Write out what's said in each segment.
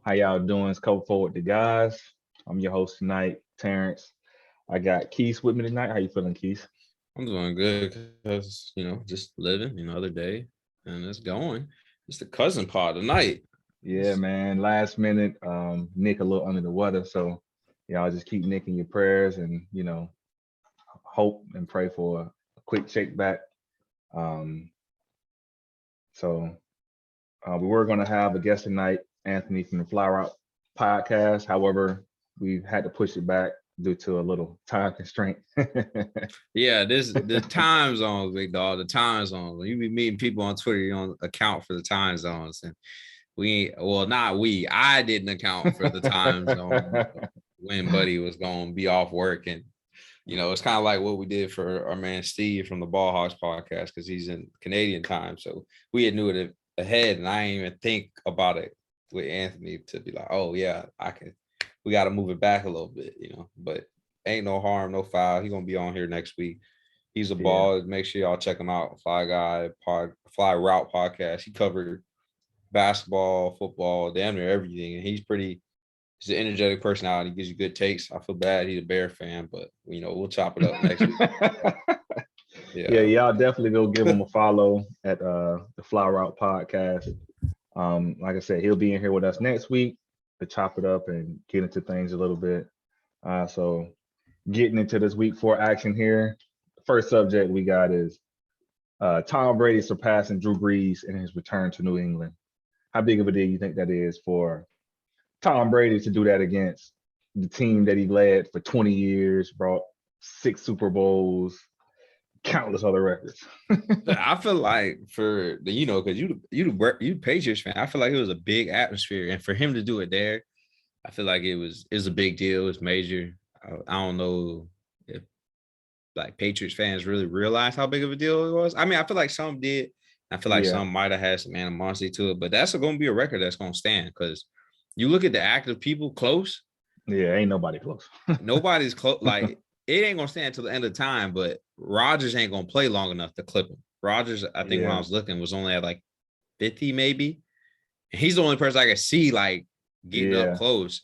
How y'all doing? It's Cope Forward the guys. I'm your host tonight, Terrance. I got Keith with me tonight. How you feeling, Keith? I'm doing good because, just living, another day and it's going. It's the cousin pod tonight. Yeah, man. Last minute, Nick a little under the weather, so y'all just keep Nick in your prayers and hope and pray for a quick shake back. Um, so we were gonna have a guest tonight, Anthony from the Flower Out podcast. However, we had to push it back due to a little time constraint. Yeah, this the time zones, big dog. The time zones. When you be meeting people on Twitter, you don't account for the time zones. And not we. I didn't account for the time zone when Buddy was gonna be off work. And it's kind of like what we did for our man Steve from the Ball Hawks podcast, because he's in Canadian time. So we had knew it ahead, and I didn't even think about it with Anthony to be like, oh yeah, we got to move it back a little bit, but ain't no harm, no foul. He's gonna be on here next week. He's a Yeah. ball. Make sure y'all check him out. Fly Route podcast. He covered basketball, football, damn near everything, and he's an energetic personality. He gives you good takes. I feel bad he's a Bear fan, but we'll chop it up next week. Yeah, y'all definitely go give him a follow at the Flower Out podcast. Like I said, he'll be in here with us next week to chop it up and get into things a little bit. So getting into this week 4 action here. The first subject we got is Tom Brady surpassing Drew Brees in his return to New England. How big of a deal you think that is for Tom Brady to do that against the team that he led for 20 years, brought 6 Super Bowls, countless other records? I feel like for the because you Patriots fan, I feel like it was a big atmosphere, and for him to do it there, I feel like it was a big deal. It's major. I don't know if like Patriots fans really realize how big of a deal it was. I mean, I feel like some did. I feel like some might have had some animosity to it, but that's going to be a record that's going to stand, because you look at the active people close. Yeah, ain't nobody close. Nobody's close. Like, it ain't gonna stand until the end of time, but Rodgers ain't gonna play long enough to clip him. Rodgers, I think when I was looking, was only at like 50 maybe. And he's the only person I could see like getting up close.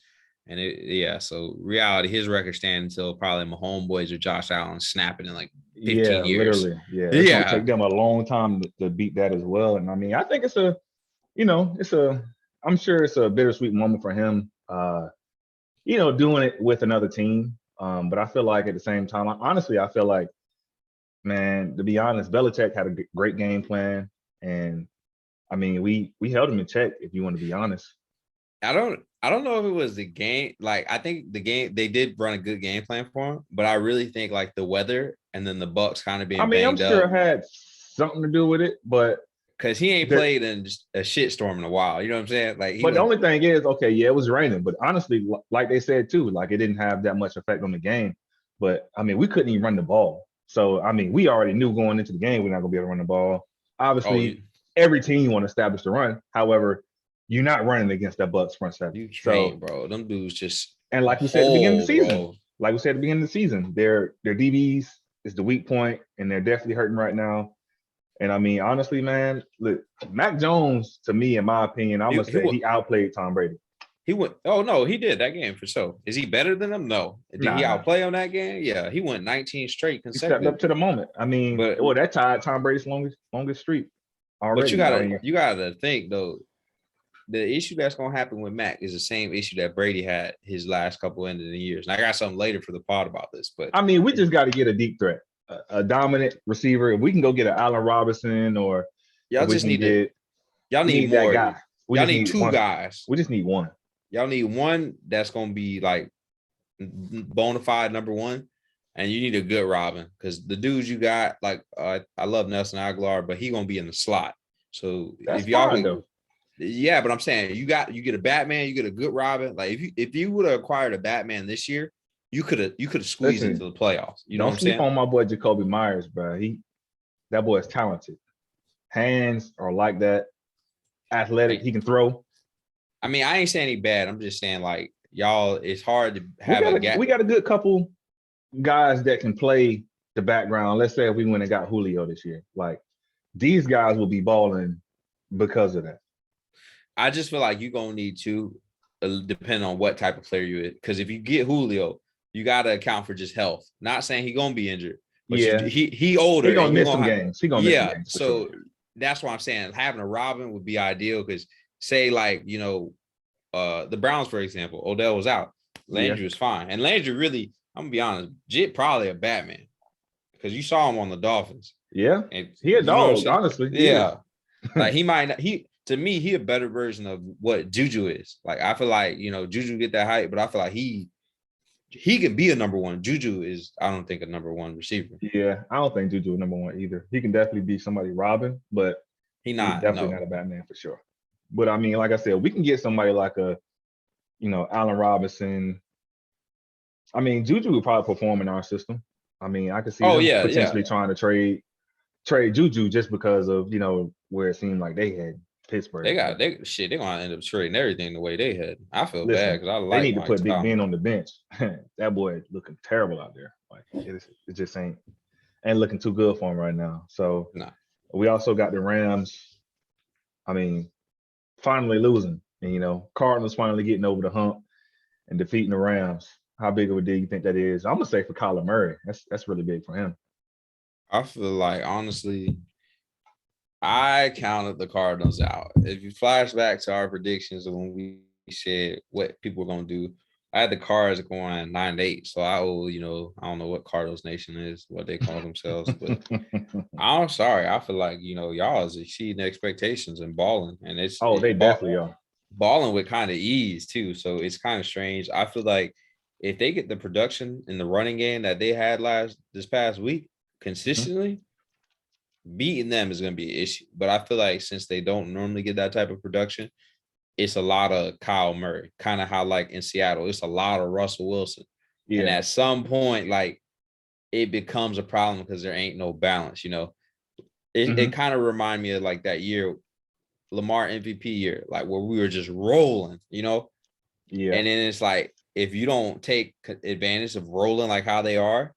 And so reality, his record stands until probably my homeboys or Josh Allen snapping in like 15 years. Literally. Yeah. It's gonna take them a long time to beat that as well. And I mean, I think I'm sure it's a bittersweet moment for him. Doing it with another team. But I feel like at the same time, I feel like, man, to be honest, Belichick had a great game plan, and I mean, we held him in check. If you want to be honest, I don't know if it was the game. Like, I think the game, they did run a good game plan for him, but I really think like the weather and then the Bucks kind of being I'm sure it had something to do with it, but because he ain't played in a shitstorm in a while. You know what I'm saying? Like, the only thing is, okay, yeah, it was raining, but honestly, like they said too, like it didn't have that much effect on the game. But I mean, we couldn't even run the ball. So I mean, we already knew going into the game we're not gonna be able to run the ball. Obviously, every team you want to establish the run. However, you're not running against that Bucks front seven. You can't, bro. Them dudes just and like we said at the beginning of the season, their DBs is the weak point, and they're definitely hurting right now. And I mean, honestly, man, look, Mac Jones, to me, in my opinion, I'm gonna say he outplayed Tom Brady. He went. Oh no, he did that game for sure. Is he better than him? No. Did he outplay on that game? Yeah, he went 19 straight consecutive. He stepped up to the moment. I mean, that tied Tom Brady's longest streak already. But you gotta think though, the issue that's gonna happen with Mac is the same issue that Brady had his last couple end of the years. And I got something later for the pod about this, but I mean, we just got to get a deep threat. A dominant receiver. If we can go get an Allen Robinson, or y'all just need y'all need more. That guy. Y'all need 2 guys. We just need one. Y'all need one that's gonna be like bona fide number 1, and you need a good Robin, because the dudes you got, like I love Nelson Aguilar, but he gonna be in the slot. So that's if y'all fine, though. Yeah, but I'm saying you get a Batman, you get a good Robin. Like if you would have acquired a Batman this year, you could have squeezed into the playoffs. You know what I'm saying? Don't sleep on my boy Jacoby Myers, bro. That boy is talented. Hands are like that. Athletic. He can throw. I mean, I ain't saying he bad. I'm just saying, like, y'all, it's hard to have a gap. We got a good couple guys that can play the background. Let's say if we went and got Julio this year, like these guys will be balling because of that. I just feel like you're gonna need 2 depending on what type of player you is. Because if you get Julio, you got to account for just health. Not saying he's gonna be injured, but he older. He gonna miss some games. He gonna miss some games. So that's why I'm saying having a Robin would be ideal. Because say like the Browns, for example, Odell was out. Landry was fine. And Landry really, I'm gonna be honest, Jit probably a Batman. Because you saw him on the Dolphins. Yeah. And he a dog, honestly. Yeah. Like to me, he a better version of what Juju is. Like I feel like, Juju get that hype, but I feel like he can be a number one. Juju is, I don't think, a number one receiver. Yeah, I don't think Juju is number one either. He can definitely be somebody Robin, but he's definitely not a Batman for sure. But I mean, like I said, we can get somebody like Allen Robinson. I mean, Juju would probably perform in our system. I mean, I could see potentially trying to trade Juju just because of where it seemed like they had Pittsburgh. They're gonna end up trading everything the way they had. I feel bad because I like. They need to put Big Ben on the bench. That boy is looking terrible out there. Like it just ain't looking too good for him right now. So we also got the Rams. I mean, finally losing, and Cardinals finally getting over the hump and defeating the Rams. How big of a deal you think that is? I'm gonna say for Kyler Murray, that's really big for him. I feel like honestly, I counted the Cardinals out. If you flash back to our predictions of when we said what people were gonna do, I had the Cards going 9-8. So I owe, I don't know what Cardinals Nation is, what they call themselves, but I'm sorry. I feel like y'all is exceeding expectations and balling, and they definitely are balling with kind of ease too. So it's kind of strange. I feel like if they get the production in the running game that they had this past week consistently, beating them is going to be an issue. But I feel like since they don't normally get that type of production, it's a lot of Kyle Murray, kind of how like in Seattle, it's a lot of Russell Wilson. Yeah. And at some point, like it becomes a problem because there ain't no balance, It kind of remind me of like that year, Lamar MVP year, like where we were just rolling, Yeah. And then it's like, if you don't take advantage of rolling like how they are,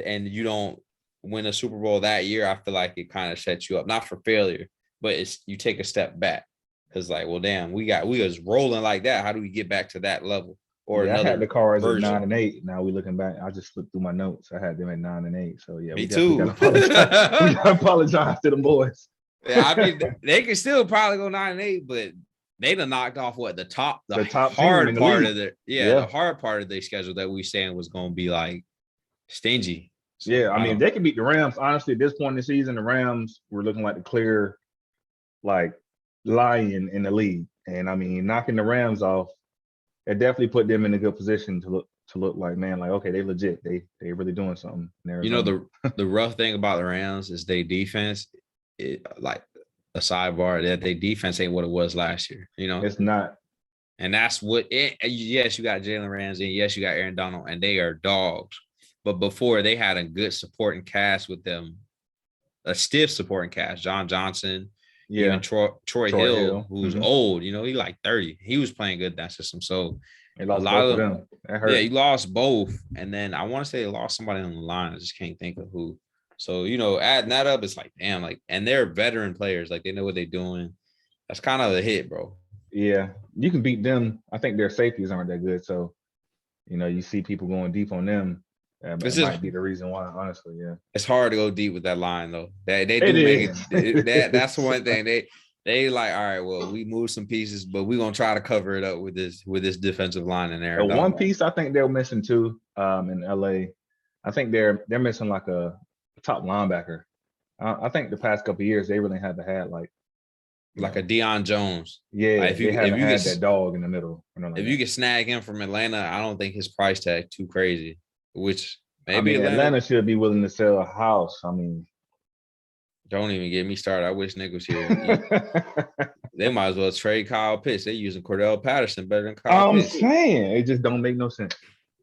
and you don't win a Super Bowl that year, I feel like it kind of sets you up, not for failure, but you take a step back because like, well, damn, we was rolling like that. How do we get back to that level? Or I had the Cards at 9-8. Now we looking back, I just flipped through my notes. I had them at 9-8. So yeah, me too. We gotta apologize to them boys. Yeah, I mean, they can still probably go 9-8, but they done knocked off the top hard part of the hard part of their schedule that we saying was going to be like stingy. So, yeah, I mean, if they can beat the Rams, honestly, at this point in the season, the Rams were looking like the clear, like, lion in the league. And I mean, knocking the Rams off, it definitely put them in a good position to look like, man, like, okay, they legit, they really doing something. The rough thing about the Rams is they defense, like a sidebar, that their defense ain't what it was last year. It's not. And that's yes, you got Jalen Ramsey, and yes, you got Aaron Donald, and they are dogs. But before, they had a good supporting cast with them, a stiff supporting cast. John Johnson, even Troy Hill, who's old, he like 30. He was playing good in that system. So a lot of them. Yeah, he lost both. And then I want to say they lost somebody on the line. I just can't think of who. So, adding that up, it's like, damn, like, and they're veteran players. Like, they know what they're doing. That's kind of a hit, bro. Yeah, you can beat them. I think their safeties aren't that good. So, you see people going deep on them. It might be the reason why, honestly. Yeah, it's hard to go deep with that line though. They do make it. That's one thing. They like, all right, well, we moved some pieces, but we're gonna try to cover it up with this defensive line in there. One piece I think they're missing too, in LA. I think they're missing like a top linebacker. I think the past couple of years they really had to have like a Deion Jones. Yeah, like if you had that dog in the middle. If you could snag him from Atlanta, I don't think his price tag too crazy. Which maybe Atlanta should be willing to sell a house. I mean, don't even get me started. I wish Nick was here. They might as well trade Kyle Pitts. They're using Cordell Patterson better than Kyle Pitts. I'm saying it just don't make no sense.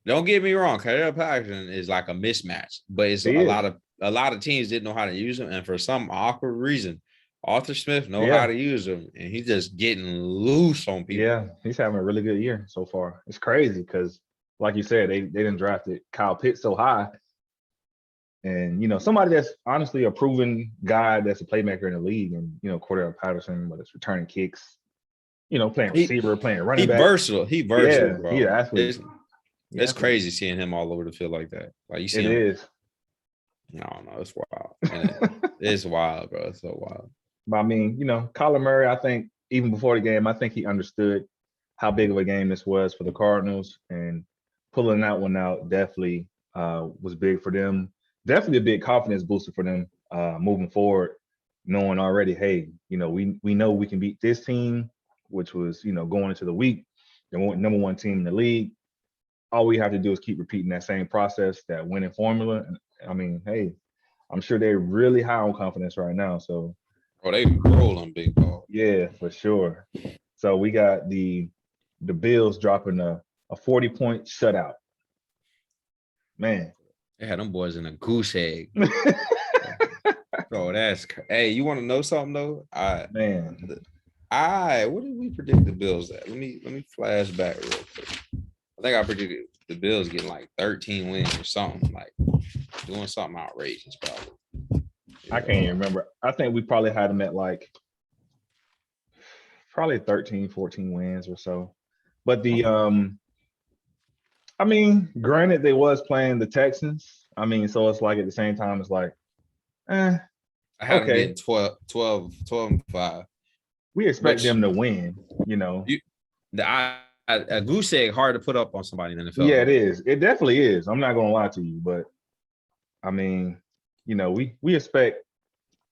Don't get me wrong. Cordell Patterson is like a mismatch, but it's a lot of teams didn't know how to use him, and for some awkward reason, Arthur Smith know how to use him, and he's just getting loose on people. Yeah, he's having a really good year so far. It's crazy because, like you said, they didn't drafted Kyle Pitts so high. And, somebody that's honestly a proven guy that's a playmaker in the league. And, Cordell Patterson, whether it's returning kicks, playing receiver, playing running back. Versatile. He versatile, bro. He athlete. It's crazy seeing him all over the field like that. Like you see him. It is. No, it's wild. It's wild, bro. It's so wild. But I mean, Kyler Murray, I think even before the game, I think he understood how big of a game this was for the Cardinals, and pulling that one out definitely was big for them. Definitely a big confidence booster for them moving forward, knowing already, hey, we know we can beat this team, which was, going into the week, the number one team in the league. All we have to do is keep repeating that same process, that winning formula. And I mean, hey, I'm sure they're really high on confidence right now. So, they rolling big ball. Yeah, for sure. So we got the Bills dropping a 40-point shutout. Man, they had them boys in a goose egg. Bro, hey, you want to know something though? What did we predict the Bills at? Let me flash back real quick. I think I predicted the Bills getting like 13 wins or something, like doing something outrageous, probably. I can't even remember. I think we probably had them at like probably 13, 14 wins or so. But I mean, granted, they was playing the Texans. I mean, so it's like at the same time, it's like, I had them getting 12 and 5. We expect them to win, A goose egg hard to put up on somebody in the NFL. Yeah, it is. It definitely is. I'm not gonna lie to you, but I mean, we expect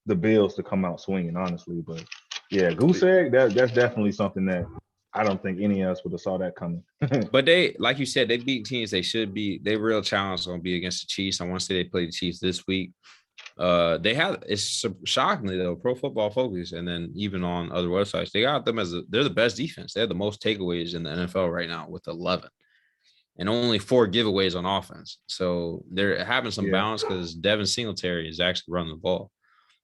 the Bills to come out swinging, honestly. But yeah, goose egg, that's definitely something that I don't think any of us would have saw that coming. But they, like you said, they beat teams they should be. Their real challenge is going to be against the Chiefs. I want to say they play the Chiefs this week. They have, it's shockingly though, Pro Football Focus, and then even on other websites, they got them as they're the best defense. They have the most takeaways in the NFL right now with 11, and only 4 giveaways on offense. So they're having some balance because Devin Singletary is actually running the ball,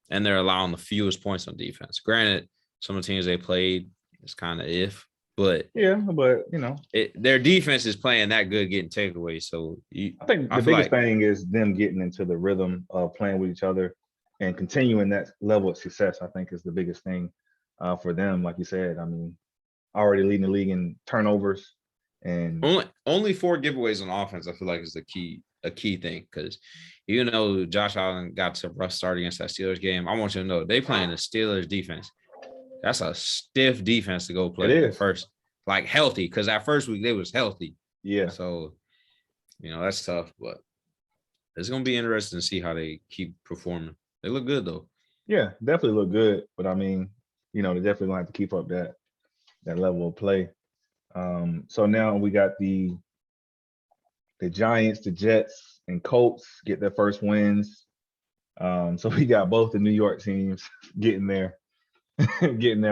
and they're allowing the fewest points on defense. Granted, some of the teams they played is kind of but their defense is playing that good, getting takeaways. So I think the biggest thing is them getting into the rhythm of playing with each other and continuing that level of success. I think is the biggest thing for them. Like you said, I mean, already leading the league in turnovers, and only 4 giveaways on offense. I feel like is a key thing, because even though Josh Allen got to a rough start against that Steelers game, I want you to know they playing the Steelers defense. That's a stiff defense to go play first, like healthy, because that first week they was healthy. Yeah. So, that's tough, but it's going to be interesting to see how they keep performing. They look good, though. Yeah, definitely look good. But, I mean, they definitely going to have to keep up that level of play. So now we got the Giants, the Jets, and Colts get their first wins. So we got both the New York teams getting their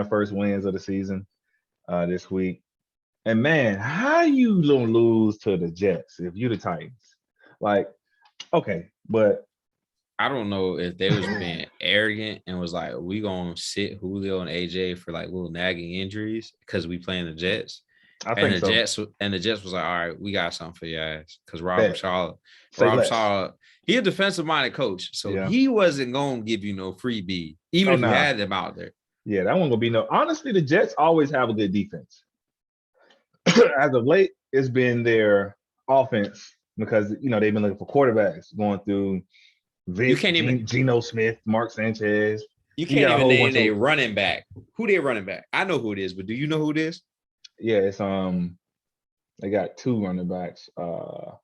first wins of the season this week. And man, how you gonna lose to the Jets if you the Titans? Like, okay, but I don't know if they was being arrogant and was like, we gonna sit Julio and AJ for like little nagging injuries because we playing the Jets. The Jets was like, all right, we got something for your ass. Because Robert Saleh, he a defensive minded coach. So he wasn't gonna give you no freebie, even if you had them out there. Yeah, that one gonna be no. Honestly, the Jets always have a good defense. As of late, it's been their offense because they've been looking for quarterbacks going through Geno Smith, Mark Sanchez. You can't even name a running back. Who their running back? I know who it is, but do you know who it is? Yeah, it's they got 2 running backs. Oh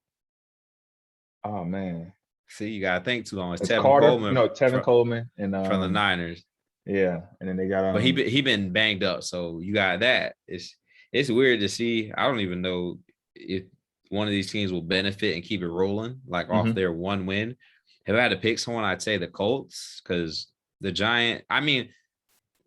man. See, you gotta think too long. It's Tevin Coleman. No, Tevin Coleman and from the Niners. Yeah, and then they got but he been banged up, so you got that. It's weird to see. I don't even know if one of these teams will benefit and keep it rolling, like off their one win. If I had to pick someone, I'd say the Colts, because the Giant. I mean,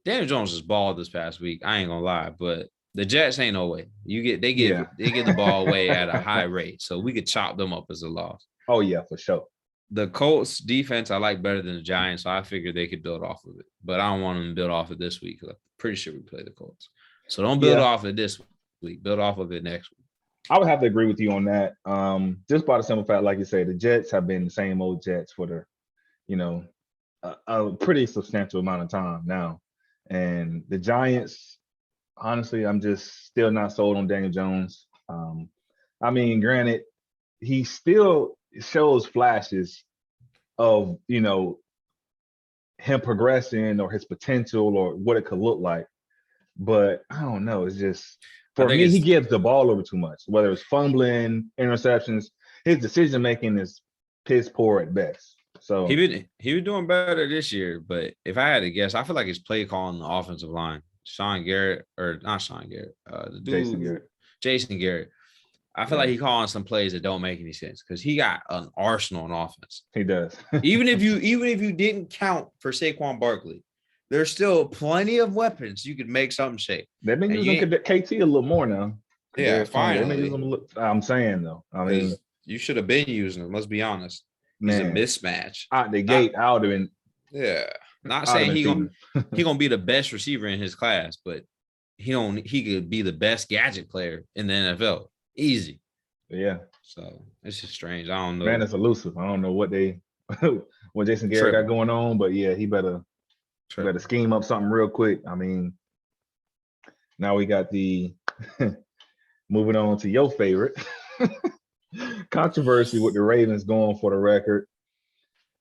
Daniel Jones was balled this past week. I ain't gonna lie, but the Jets ain't no way. They give the ball away at a high rate, so we could chop them up as a loss. Oh yeah, for sure. The Colts defense I like better than the Giants, so I figured they could build off of it. But I don't want them to build off of this week. I'm pretty sure we play the Colts. So don't build off of this week. Build off of it next week. I would have to agree with you on that. Just by the simple fact, like you say, the Jets have been the same old Jets for a pretty substantial amount of time now. And the Giants, honestly, I'm just still not sold on Daniel Jones. I mean, granted, he still shows flashes of, him progressing or his potential or what it could look like. But I don't know. It's just, I for think me, he it's gives the ball over too much, whether it's fumbling, interceptions. His decision making is piss poor at best. So he was doing better this year, but if I had to guess, I feel like his play call on the offensive line, Sean Garrett or not Sean Garrett, the Jason dude Garrett, Jason Garrett. I feel like he calling some plays that don't make any sense because he got an arsenal on offense. He does. even if you didn't count for Saquon Barkley, there's still plenty of weapons you could make something shake. They've been using KT a little more now. Yeah, finally. I'm saying though. I mean, you should have been using him. Let's be honest. He's man, a mismatch. Out the gate, I would have been. Yeah, not saying he gonna be the best receiver in his class, but he could be the best gadget player in the NFL. Easy. Yeah. So it's just strange. I don't know. Man, it's elusive. I don't know what Jason Garrett got going on, but yeah, he better scheme up something real quick. I mean, now we got the moving on to your favorite controversy with the Ravens going for the record.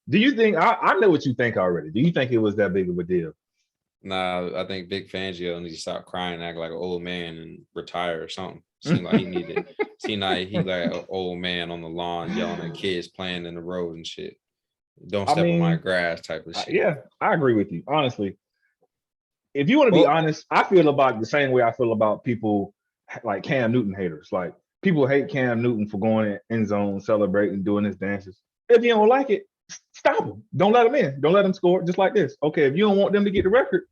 Do you think I know what you think already? Do you think it was that big of a deal? Nah, I think Vic Fangio needs to stop crying, act like an old man, and retire or something. Seemed like he needed. Seemed like he like an old man on the lawn yelling at kids playing in the road and shit. Don't step on my grass type of shit. Yeah, I agree with you. Honestly, if you want to be honest, I feel about the same way I feel about people like Cam Newton haters. Like people hate Cam Newton for going in end zone, celebrating, doing his dances. If you don't like it, stop him. Don't let him in. Don't let him score. Just like this. Okay, if you don't want them to get the record,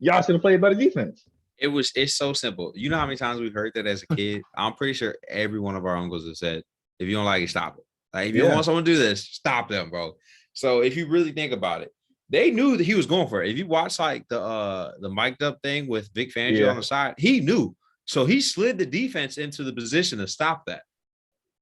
y'all should have played better defense. It's so simple. You know how many times we've heard that as a kid? I'm pretty sure every one of our uncles have said, if you don't like it, stop it. Like if you don't want someone to do this, stop them, bro. So if you really think about it, they knew that he was going for it. If you watch like the mic'd up thing with Vic Fangio on the side, he knew. So he slid the defense into the position to stop that.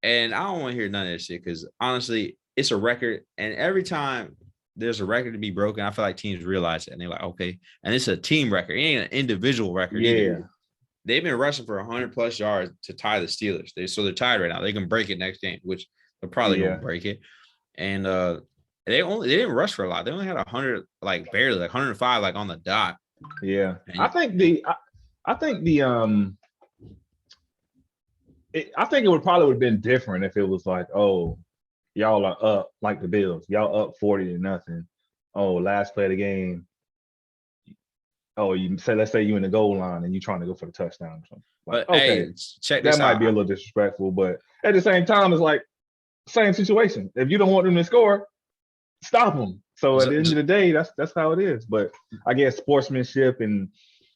And I don't want to hear none of that shit because honestly, it's a record. And every time there's a record to be broken, I feel like teams realize it and they're like, okay. And it's a team record. It ain't an individual record either. They've been rushing for 100+ yards to tie the Steelers. So they're tied right now. They can break it next game, which they're probably going to break it. And they didn't rush for a lot. They only had 100, like barely, like 105, like on the dot. Yeah. And I think it would probably have been different if it was like, oh, y'all are up like the Bills. Y'all up 40-0. Oh, last play of the game. Oh, let's say you in the goal line and you're trying to go for the touchdown or something. Like, but okay, check this out. That might be a little disrespectful, but at the same time, it's like same situation. If you don't want them to score, stop them. So at the end of the day, that's how it is. But I guess sportsmanship and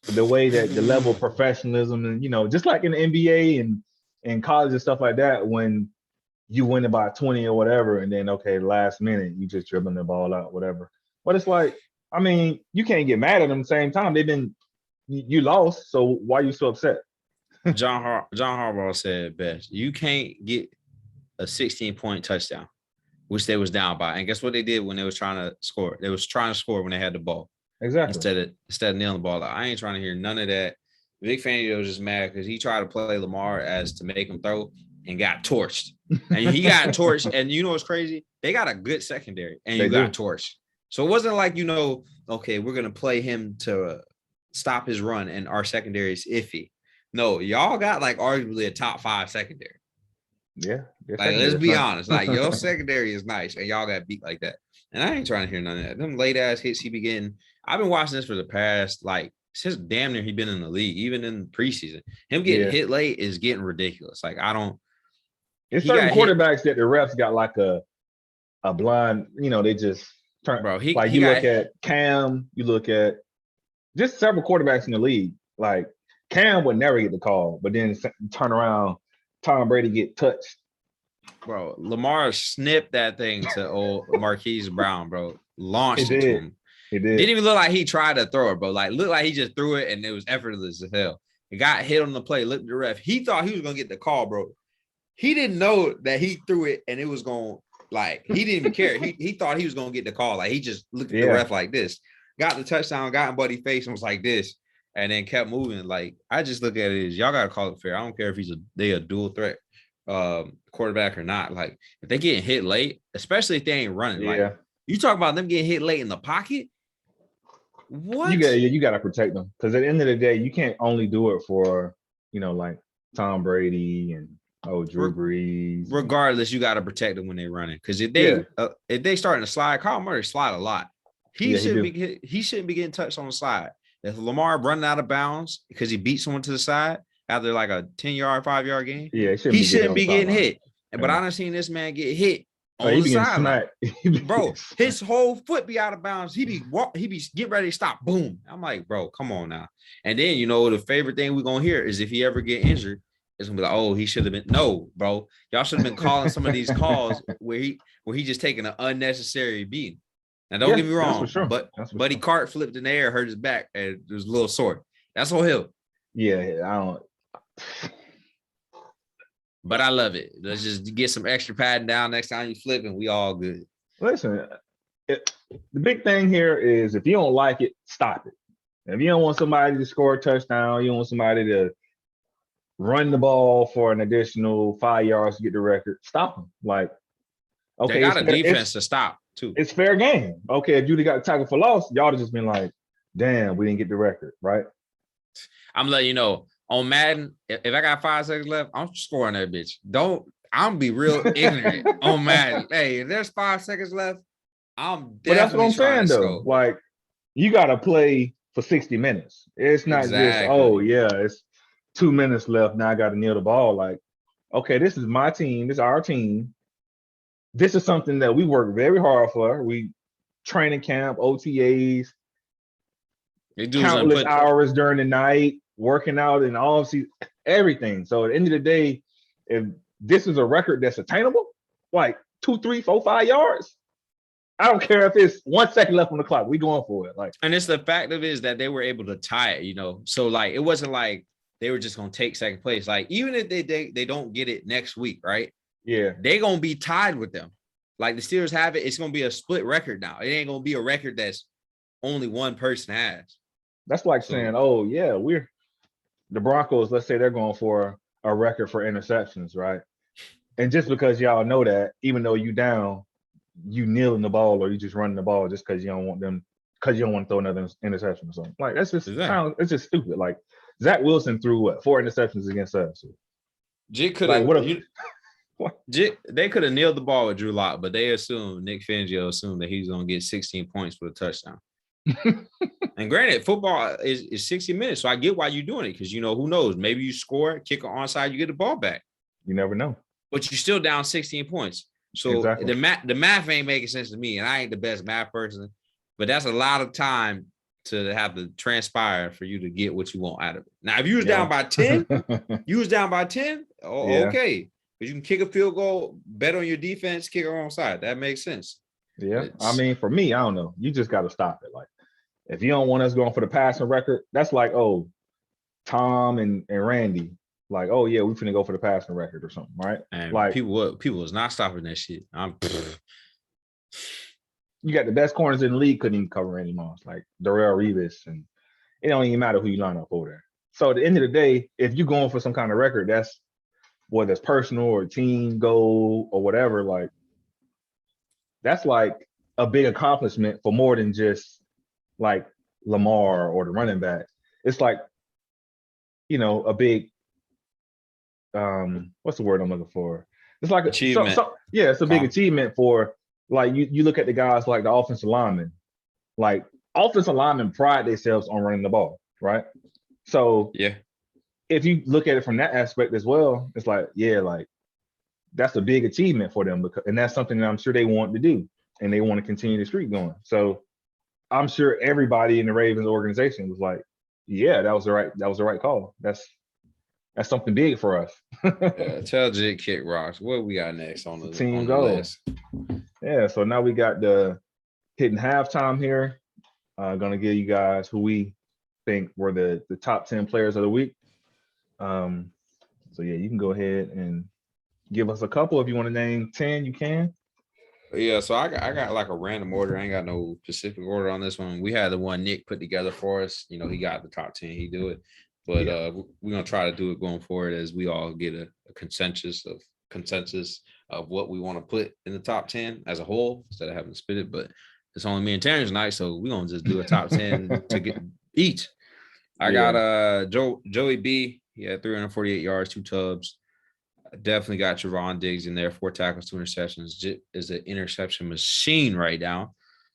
the way that the level of professionalism and just like in the NBA and college and stuff like that, when you win it by 20 or whatever, and then last minute you just dribbling the ball out, whatever. But it's like, I mean, you can't get mad at them at the same time. You lost, so why are you so upset? John Harbaugh said best. You can't get a 16-point touchdown, which they was down by. And guess what they did when they was trying to score? They was trying to score when they had the ball. Exactly. Instead of nailing the ball out. I ain't trying to hear none of that. Vic Fangio was just mad because he tried to play Lamar as to make him throw and got torched. And he got torched. And you know what's crazy? They got a good secondary and you got torched. So it wasn't like, okay, we're going to play him to stop his run and our secondary is iffy. No, y'all got like arguably a top 5 secondary. Yeah. Like, let's be honest. Like, your secondary is nice and y'all got beat like that. And I ain't trying to hear none of that. Them late ass hits he be getting. I've been watching this for the past, like, since damn near he been in the league, even in preseason. Him getting hit late is getting ridiculous. Like, I don't. It's certain quarterbacks that the refs got like a blind, they just turn. Bro, you look at Cam, you look at just several quarterbacks in the league. Like, Cam would never get the call, but then turn around, Tom Brady get touched. Bro, Lamar snipped that thing to old Marquise Brown, bro. Launched it to him. He did. Didn't even look like he tried to throw it, bro. Like, looked like he just threw it and it was effortless as hell. It got hit on the play, looked at the ref. He thought he was going to get the call, bro. He didn't know that he threw it and it was going, like, he didn't even care. He thought he was going to get the call. Like, he just looked at the ref like this. Got the touchdown, got in buddy face and was like this. and then kept moving. Like I just look at it as y'all gotta call it fair. I don't care if they a dual threat quarterback or not. Like if they getting hit late, especially if they ain't running, like you talk about them getting hit late in the pocket. What? You gotta protect them because at the end of the day, you can't only do it for like Tom Brady and Drew Brees. Regardless, you gotta protect them when they're running. Because if they starting to slide, Kyle Murray slide a lot. He shouldn't be getting touched on the slide. If Lamar running out of bounds because he beat someone to the side after like a 10-yard, 5-yard game, he shouldn't be getting hit. But I done seen this man get hit on the sideline. Bro, his whole foot be out of bounds. He be getting ready to stop. Boom. I'm like, bro, come on now. And then the favorite thing we're gonna hear is if he ever get injured, it's gonna be like, oh, he should have been. No, bro, y'all should have been calling some of these calls where he just taking an unnecessary beating. Now don't get me wrong, but he cart flipped in the air, hurt his back, and it was a little sore. That's on him. Yeah, I don't. But I love it. Let's just get some extra padding down next time you flip, and we all good. Listen, the big thing here is if you don't like it, stop it. If you don't want somebody to score a touchdown, you don't want somebody to run the ball for an additional 5 yards to get the record, stop them. Like, okay, they got a defense to stop too. It's fair game. Okay, if you'd have got tackle for loss, y'all have just been like, damn, we didn't get the record, right? I'm letting you know. On Madden, if I got 5 seconds left, I'm scoring that bitch. I'm be real ignorant on Madden. Hey, if there's 5 seconds left, I'm definitely. But that's what I'm saying though. Like, you gotta play for 60 minutes. It's not just it's 2 minutes left. Now I gotta kneel the ball. Like, okay, this is my team. This is our team. This is something that we work very hard for. We training camp, OTAs, countless hours during the night, working out and all everything. So at the end of the day, if this is a record that's attainable, like 2, 3, 4, 5 yards, I don't care if it's 1 second left on the clock. We going for it. Like, and it's the fact of it is that they were able to tie it, So like it wasn't like they were just gonna take second place. Like even if they don't get it next week, right? Yeah, they're gonna be tied with them. Like the Steelers have it, it's gonna be a split record now. It ain't gonna be a record that's only one person has. That's like saying, we're the Broncos, let's say they're going for a record for interceptions, right? And just because y'all know that, even though you down, you kneeling the ball or you just running the ball just because you don't want to throw another interception or something. Like that's just it's just stupid. Like Zach Wilson threw 4 interceptions against us. They could have nailed the ball with Drew Lock, but they assumed Nick Fangio assumed that he's gonna get 16 points for a touchdown. And granted, football is 60 minutes, so I get why you're doing it because who knows? Maybe you score, kick an onside, you get the ball back. You never know. But you're still down 16 points. So exactly. the math ain't making sense to me, and I ain't the best math person, but that's a lot of time to have to transpire for you to get what you want out of it. Now, if you was down by 10, okay. But you can kick a field goal, bet on your defense, kick it onside. That makes sense. Yeah. I mean, for me, I don't know. You just got to stop it. Like, if you don't want us going for the passing record, that's like, Tom and Randy, like, we finna go for the passing record or something, right? And like people was not stopping that shit. You got the best corners in the league, couldn't even cover Randy Moss, like Darrelle Revis, and it don't even matter who you line up over there. So at the end of the day, if you're going for some kind of record, that's whether it's personal or team goal or whatever, like that's like a big accomplishment for more than just like Lamar or the running back. It's like, a big, what's the word I'm looking for? It's like achievement. It's a big achievement for like, you look at the guys like the offensive linemen, like offensive linemen pride themselves on running the ball, right? So if you look at it from that aspect as well, it's like, like that's a big achievement for them and that's something that I'm sure they want to do and they want to continue the streak going. So I'm sure everybody in the Ravens organization was like, that was the right call. That's something big for us. Tell Jig Kick Rocks. What we got next on the team goal list? Yeah, so now we got the hitting halftime here. Gonna give you guys who we think were the top 10 players of the week. So you can go ahead and give us a couple. If you want to name 10, you can. Yeah, so I got like a random order. I ain't got no specific order on this one. We had the one Nick put together for us. You know, he got the top 10. He do it, but we're gonna try to do it going forward as we all get a consensus of what we want to put in the top 10 as a whole instead of having to split it. But it's only me and Terrance tonight, so we're gonna just do a top 10 to get each. I got Joey B. He had 348 yards, 2 tubs. Definitely got Trevon Diggs in there, 4 tackles, 2 interceptions. Is an interception machine right now.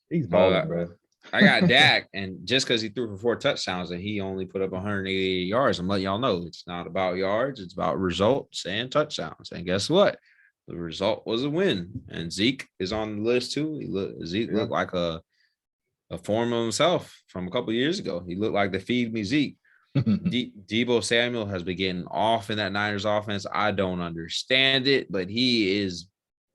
He's balling, bro. I got Dak, and just because he threw for 4 touchdowns and he only put up 188 yards, I'm letting y'all know it's not about yards, it's about results and touchdowns. And guess what? The result was a win. And Zeke is on the list too. Zeke looked like a form of himself from a couple of years ago. He looked like the feed me Zeke. Deebo Samuel has been getting off in that Niners offense. I don't understand it, but he is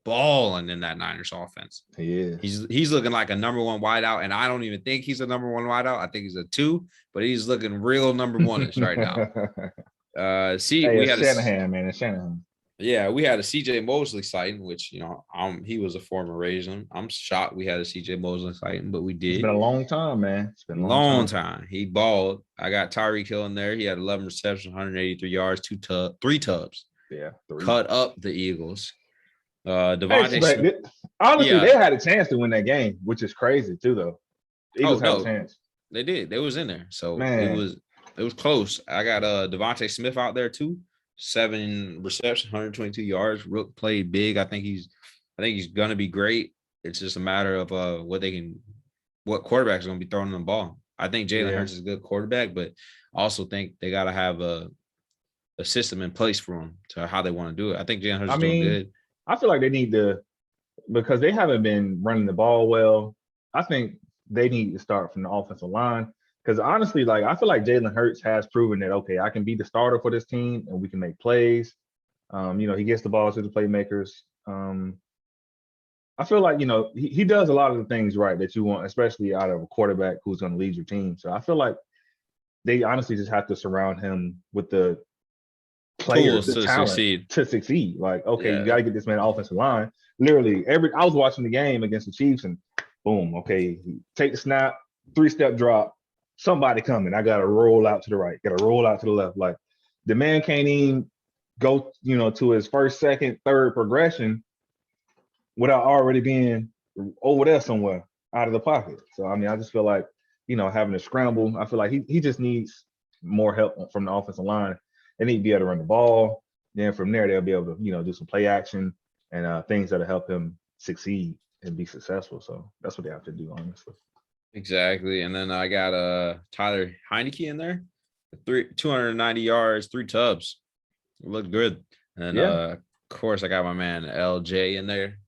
balling in that Niners offense. He is. He's looking like a number 1 wideout, and I don't even think he's a number 1 wideout. I think he's a 2, but he's looking real number 1ish right now. We had Shanahan, man. It's Shanahan. Yeah, we had a CJ Mosley sighting, which he was a former Raisin. I'm shocked we had a CJ Mosley sighting, but we did. It's been a long time, man. It's been a long time. He balled. I got Tyreek Hill in there. He had 11 receptions, 183 yards, 3 tubs. Yeah, 3. Cut up the Eagles. Honestly, they had a chance to win that game, which is crazy too, though. The Eagles had a chance. They did. They was in there, so it was close. I got Devontae Smith out there too. 7 receptions, 122 yards. Rook played big. I think he's gonna be great. It's just a matter of what quarterbacks are gonna be throwing the ball. I think Jalen Hurts is a good quarterback, but I also think they gotta have a system in place for him to how they want to do it. I think Jalen Hurts is doing good. I feel like they need to, because they haven't been running the ball well. I think they need to start from the offensive line. Because honestly, like, I feel like Jalen Hurts has proven that, okay, I can be the starter for this team and we can make plays. He gets the ball to the playmakers. I feel like, he does a lot of the things right that you want, especially out of a quarterback who's going to lead your team. So I feel like they honestly just have to surround him with the players, the talent to succeed. Like, okay, you got to get this man offensive line. Literally, I was watching the game against the Chiefs and boom, okay, take the snap, 3-step drop. Somebody coming. I got to roll out to the right, got to roll out to the left. Like, the man can't even go, to his first, second, third progression without already being over there somewhere out of the pocket. So, I mean, I just feel like, having to scramble, I feel like he just needs more help from the offensive line. They need to be able to run the ball. Then from there, they'll be able to, do some play action and things that'll help him succeed and be successful. So that's what they have to do, honestly. Exactly. And then I got Tyler Heineke in there. 290 yards, 3 tubs. Looked good. And of course, I got my man LJ in there.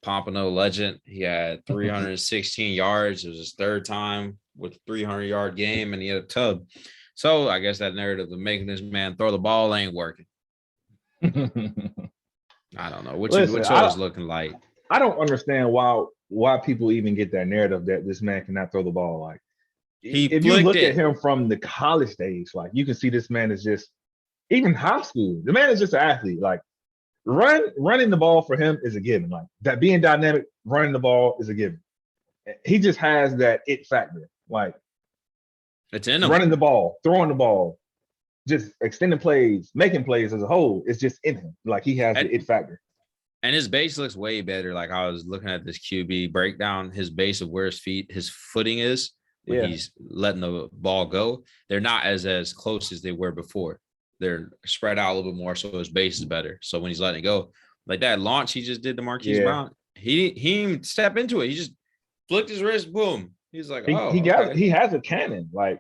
Pompano legend. He had 316 yards. It was his 3rd time with a 300-yard game, and he had a tub. So I guess that narrative of making this man throw the ball ain't working. I don't know. What yours looking like? I don't understand why people even get that narrative that this man cannot throw the ball. Like, if you look at him from the college days, like, you can see this man is just, even high school, the man is just an athlete. Like, running the ball for him is a given. Like, that being dynamic, running the ball is a given. He just has that it factor. Like, it's in him. Running the ball, throwing the ball, just extending plays, making plays as a whole. It's just in him. Like, he has the it factor. And his base looks way better. Like, I was looking at this QB breakdown, his base of where his footing is when he's letting the ball go. They're not as close as they were before. They're spread out a little bit more, so his base is better. So when he's letting it go, like that launch he just did to Marquise Brown, he didn't step into it. He just flicked his wrist, boom. He's like, he has a cannon. Like,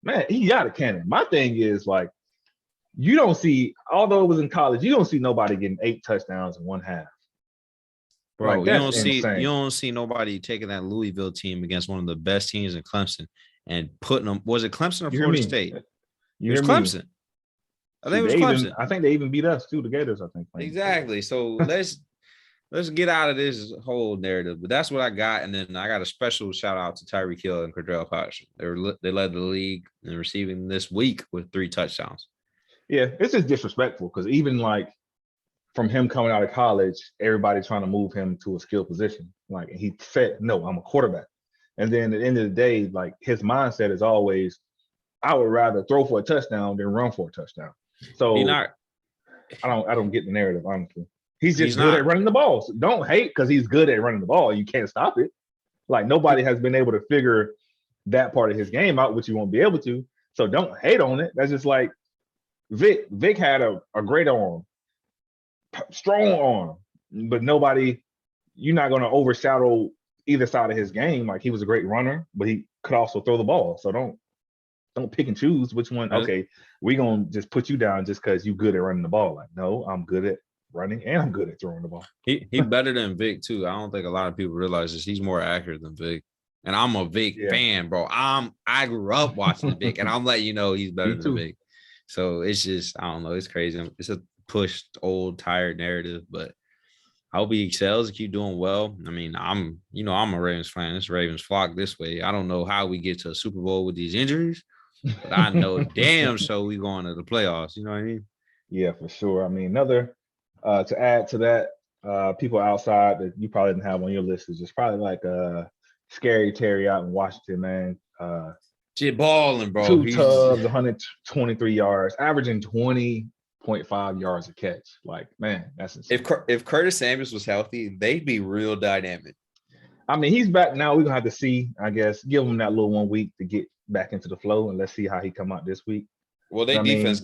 man, he got a cannon. My thing is, like, you don't see, although it was in college, you don't see nobody getting 8 touchdowns in one half. Bro, like, you don't see nobody taking that Louisville team against one of the best teams in Clemson and putting them. Was it Clemson or Florida State? It was Clemson. I think it was Clemson. I think they even beat us too, the Gators, I think. Exactly. So let's get out of this whole narrative. But that's what I got. And then I got a special shout out to Tyreek Hill and Cordell Patterson. They led the league in receiving this week with 3 touchdowns. Yeah, it's just disrespectful because even like from him coming out of college, everybody trying to move him to a skill position. Like, and he said, no, I'm a quarterback. And then at the end of the day, like his mindset is always, I would rather throw for a touchdown than run for a touchdown. So I don't get the narrative, honestly. He's just good at running the ball. So don't hate because he's good at running the ball. You can't stop it. Like nobody has been able to figure that part of his game out, which you won't be able to. So don't hate on it. That's just like Vic. Vic had a great arm, strong arm, but you're not going to overshadow either side of his game. Like he was a great runner, but he could also throw the ball. So don't pick and choose which one. Okay, we're going to just put you down just because you're good at running the ball. Like, no, I'm good at running and I'm good at throwing the ball. He better than Vic too. I don't think a lot of people realize this. He's more accurate than Vic. And I'm a Vic fan, bro. I grew up watching Vic, and I'm letting you know he's better than Vic. So it's just, I don't know, it's crazy. It's a pushed, old, tired narrative, but I hope he excels, keep doing well. I mean, I'm a Ravens fan. This Ravens flock this way. I don't know how we get to a Super Bowl with these injuries, but I know damn so we going to the playoffs. You know what I mean? Yeah, for sure. I mean, another to add to that, people outside that you probably didn't have on your list is just probably like Scary Terry out in Washington, man. Shit balling, bro. 2 tubs, 123 yards, averaging 20.5 yards a catch. Like, man, that's insane. If Curtis Samuels was healthy, they'd be real dynamic. I mean, he's back now. We're gonna have to see, I guess, give him that little 1 week to get back into the flow, and let's see how he come out this week. Well, they defense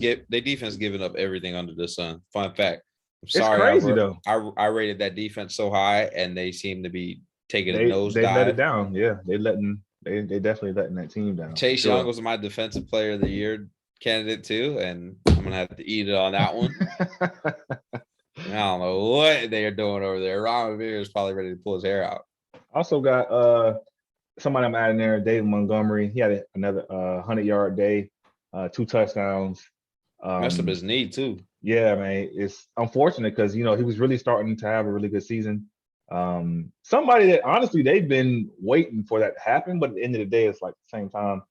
giving up everything under the sun. Fun fact. I'm sorry, it's crazy though. I rated that defense so high, and they seem to be taking a nosedive. They let it down. Yeah, they definitely letting that team down. Chase Young was my defensive player of the year candidate too, and I'm gonna have to eat it on that one. I don't know what they are doing over there. Ron Rivera is probably ready to pull his hair out. Also got somebody I'm adding there, David Montgomery. He had another 100-yard day, 2 touchdowns. Messed up his knee too. Yeah, man. It's unfortunate because he was really starting to have a really good season. Somebody that honestly they've been waiting for that to happen, but at the end of the day, it's like at the same time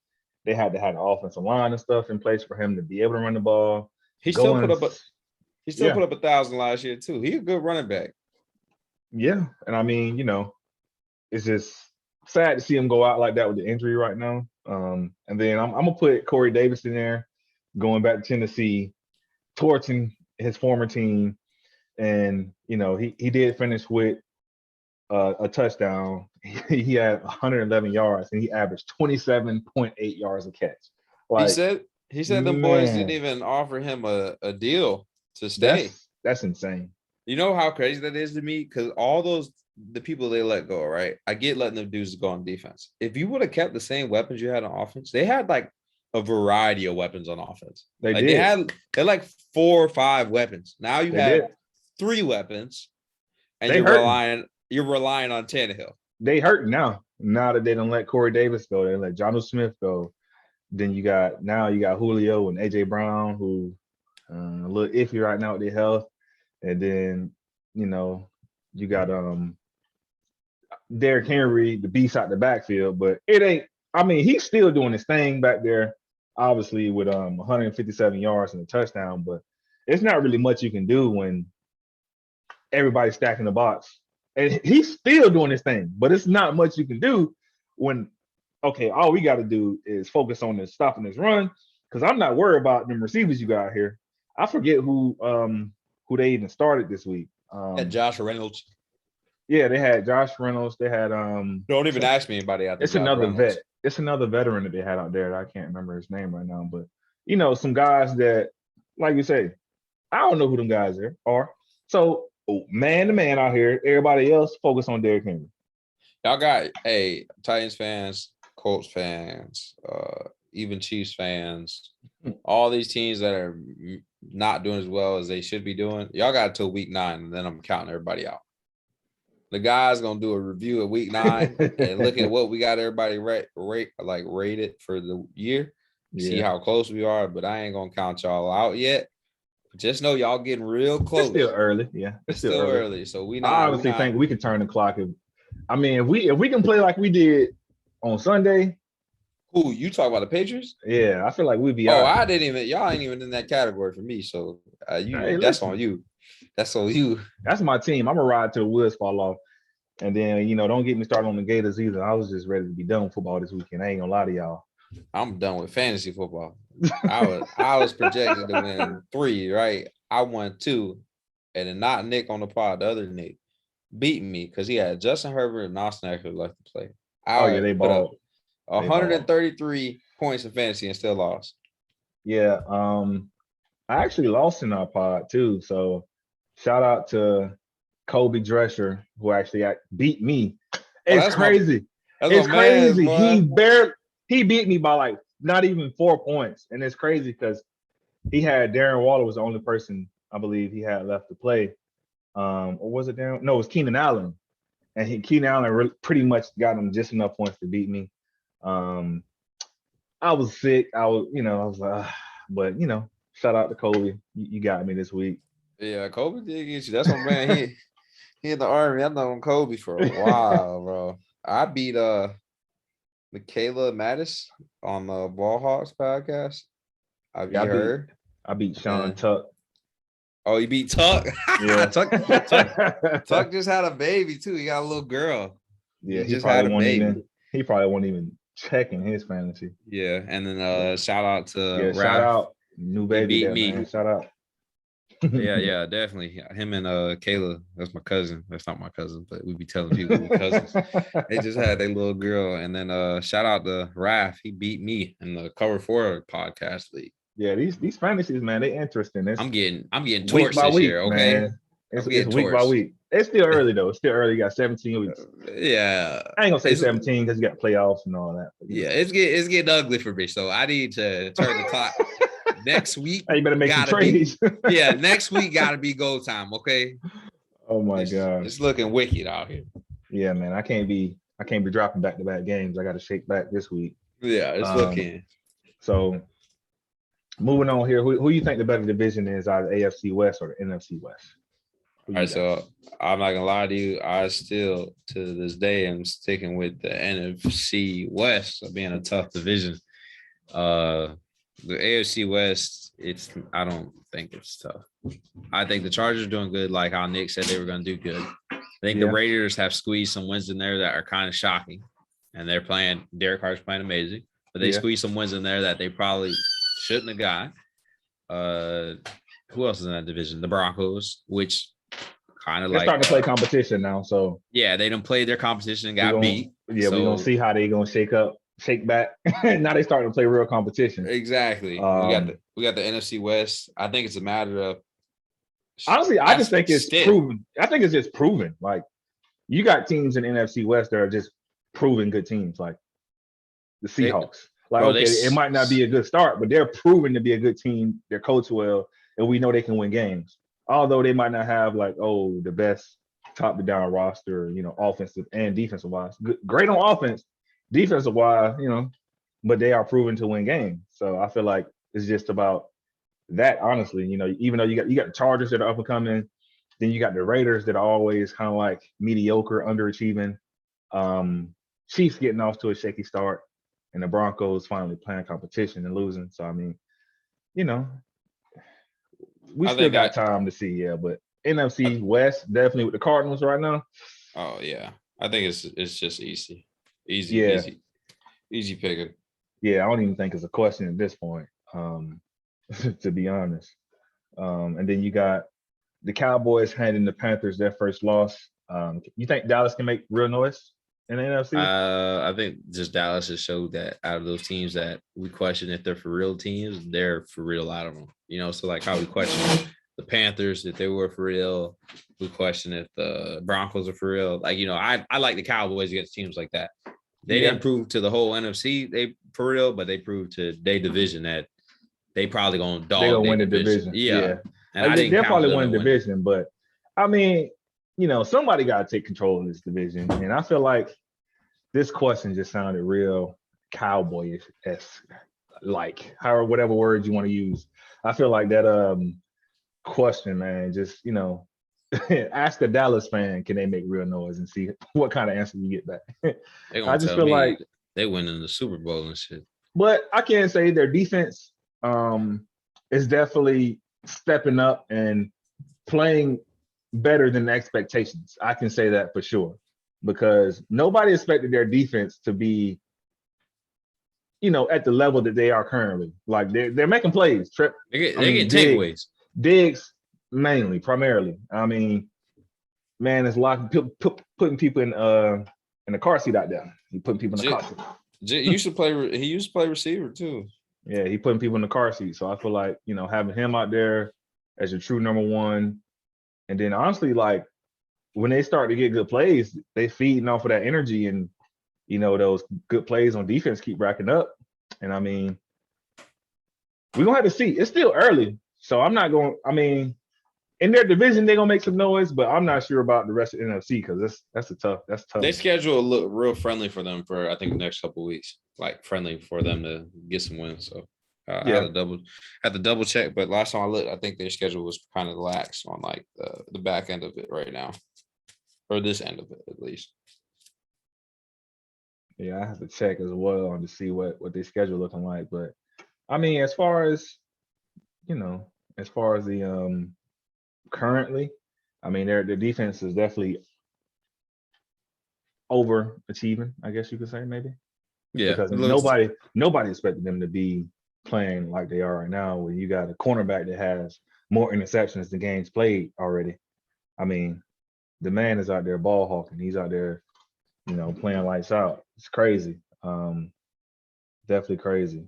they had to have the offensive line and stuff in place for him to be able to run the ball. He still put up 1,000 last year too. He's a good running back. Yeah, and I mean, it's just sad to see him go out like that with the injury right now. And then I'm gonna put Corey Davis in there, going back to Tennessee, torching his former team, and he did finish with a touchdown. He had 111 yards and he averaged 27.8 yards a catch. Like, he said the boys didn't even offer him a deal to stay. That's insane. You know how crazy that is to me? Because all the people they let go, right? I get letting them dudes go on defense. If you would have kept the same weapons you had on offense, they had like a variety of weapons on offense. They had like 4 or 5 weapons. Now you have 3 weapons, and you're relying on Tannehill. They hurt now. Now that they don't let Corey Davis go, they let Jonnu Smith go. Then you got Julio and AJ Brown, who a little iffy right now with their health. And then you got Derrick Henry, the beast out the backfield, but it ain't. I mean, he's still doing his thing back there, obviously with 157 yards and a touchdown. But it's not really much you can do when everybody's stacking the box. And he's still doing his thing, but it's not much you can do when, all we got to do is focus on stopping this run, because I'm not worried about them receivers you got here. I forget who they even started this week. Had Josh Reynolds. Yeah, they had Josh Reynolds. They had Don't even ask me anybody out there. It's another vet. It's another veteran that they had out there. I can't remember his name right now, but some guys that, like you say, I don't know who them guys are. So man to man out here, everybody else focus on Derrick Henry. Y'all got Titans fans, Colts fans, even Chiefs fans, all these teams that are not doing as well as they should be doing. Y'all got till week 9, and then I'm counting everybody out. The guy's gonna do a review at week 9 and look at what we got everybody rated for the year. See how close we are, but I ain't gonna count y'all out yet. Just know y'all getting real close. It's still early, yeah. It's still early. So I honestly think we can turn the clock. If we can play like we did on Sunday, Who you talk about the Patriots? Yeah, I feel like we'd be Oh, out. y'all ain't even in that category for me. So Hey, that's listen, on you. That's on you. that's my team. I'm gonna ride till the wheels fall off. And then, don't get me started on the Gators either. I was just ready to be done with football this weekend. I ain't gonna lie to y'all. I'm done with fantasy football. I was projected to win 3, right? I won 2, and then not Nick on the pod, the other Nick beat me because he had Justin Herbert and Austin Eckler left to play. They put up balled. 133 points in fantasy and still lost. Yeah, I actually lost in our pod too. So shout out to Kobe Drescher, who actually beat me. It's crazy. It's crazy. He beat me by like not even 4 points. And it's crazy because he had Darren Waller was the only person I believe he had left to play. Or was it Darren? No, it was Keenan Allen. And Keenan Allen pretty much got him just enough points to beat me. I was sick. I was like, but shout out to Kobe. You got me this week. Yeah, Kobe did get you. That's my man. He in the Army. I've known Kobe for a while, bro. I beat Michaela Mattis on the Ball Hawks podcast. I beat her. I beat Sean Tuck. Oh, you beat Tuck? Yeah. Tuck just had a baby too. He got a little girl. Yeah, he just had a baby. He probably wasn't even checking his fantasy. Yeah, and then shout out to Raph. Shout out new baby there, man. Shout out. Yeah, definitely. Him and Kayla, that's my cousin. That's not my cousin, but we be telling people we're cousins. They just had their little girl. And then shout out to Raph. He beat me in the Cover 4 podcast league. Yeah, these fantasies, man, they interesting. I'm getting torched this year, okay? Man. It's week by week. It's still early though. It's still early. You got 17 weeks. Yeah. I ain't gonna say 17 because you got playoffs and all that. Yeah, it's getting ugly for me. So I need to turn the clock. Next week, you better make some trades. Next week gotta be go time, okay? Oh my god, it's looking wicked out here. Yeah, man, I can't be dropping back-to-back games. I got to shake back this week. Yeah, it's looking. So, moving on here, who you think the better division is, either AFC West or the NFC West? All right, so I'm not gonna lie to you. I still, to this day, am sticking with the NFC West being a tough division. The AFC West, I don't think it's tough. I think the Chargers are doing good, like how Nick said they were going to do good. I think the Raiders have squeezed some wins in there that are kind of shocking, and they're playing. Derek Carr's playing amazing, but they squeezed some wins in there that they probably shouldn't have got. Who else is in that division? The Broncos, which kind of they're starting to play competition now. So yeah, they done played their competition and got beat. Yeah, we're gonna see how they gonna shake back. Now they starting to play real competition. Exactly. We got the NFC West. I think it's a matter of honestly, I just think it's proven. I think it's just proven. Like you got teams in the NFC West that are just proven good teams, like the Seahawks. It might not be a good start, but they're proven to be a good team. They're coached well, and we know they can win games. Although they might not have the best top to down roster, offensive and defensive wise. Great on offense. Defensive wise, but they are proven to win games. So I feel like it's just about that, honestly. Even though you got the Chargers that are up and coming, then you got the Raiders that are always kind of like mediocre, underachieving. Chiefs getting off to a shaky start, and the Broncos finally playing competition and losing. So I mean, we still got time to see, but NFC West definitely with the Cardinals right now. Oh yeah, I think it's just easy. Easy picker. Yeah, I don't even think it's a question at this point, to be honest. And then you got the Cowboys handing the Panthers their first loss. You think Dallas can make real noise in the NFC? I think just Dallas has showed that out of those teams that we question if they're for real teams, they're for real out of them. So like how we question the Panthers if they were for real, we question if the Broncos are for real. Like, I like the Cowboys against teams like that. They didn't prove to the whole NFC they for real, but they proved to their division that they probably gonna win the division. Yeah. And they'll probably win the division, but I mean, somebody got to take control of this division. And I feel like this question just sounded real Cowboy-esque, like whatever words you want to use. I feel like that question, man, just ask a Dallas fan, can they make real noise, and see what kind of answer you get back. I just feel like They win in the Super Bowl and shit. But I can't say their defense is definitely stepping up and playing better than the expectations. I can say that for sure, because nobody expected their defense to be, at the level that they are currently. Like they're making plays. They get takeaways. Diggs primarily. I mean, man is putting people in the car seat out there. He putting people in the car seat. He used to play receiver too. Yeah, he putting people in the car seat. So I feel like, having him out there as your true number one. And then honestly, like when they start to get good plays, they feeding off of that energy, and those good plays on defense keep racking up. And I mean, we're gonna have to see. It's still early. So I'm not going, in their division, they're gonna make some noise, but I'm not sure about the rest of the NFC, because that's tough. They schedule look real friendly for them for, I think, the next couple of weeks, like friendly for them to get some wins. So I had to double check, but last time I looked, I think their schedule was kind of lax on like the back end of it right now, or this end of it at least. Yeah, I have to check as well to see what their schedule looking like. But I mean, as far as the currently, I mean, their defense is definitely overachieving, I guess you could say, maybe. Yeah, because nobody expected them to be playing like they are right now, when you got a cornerback that has more interceptions than games played already. I mean, the man is out there ball hawking. He's out there, playing lights out. It's crazy. Definitely crazy.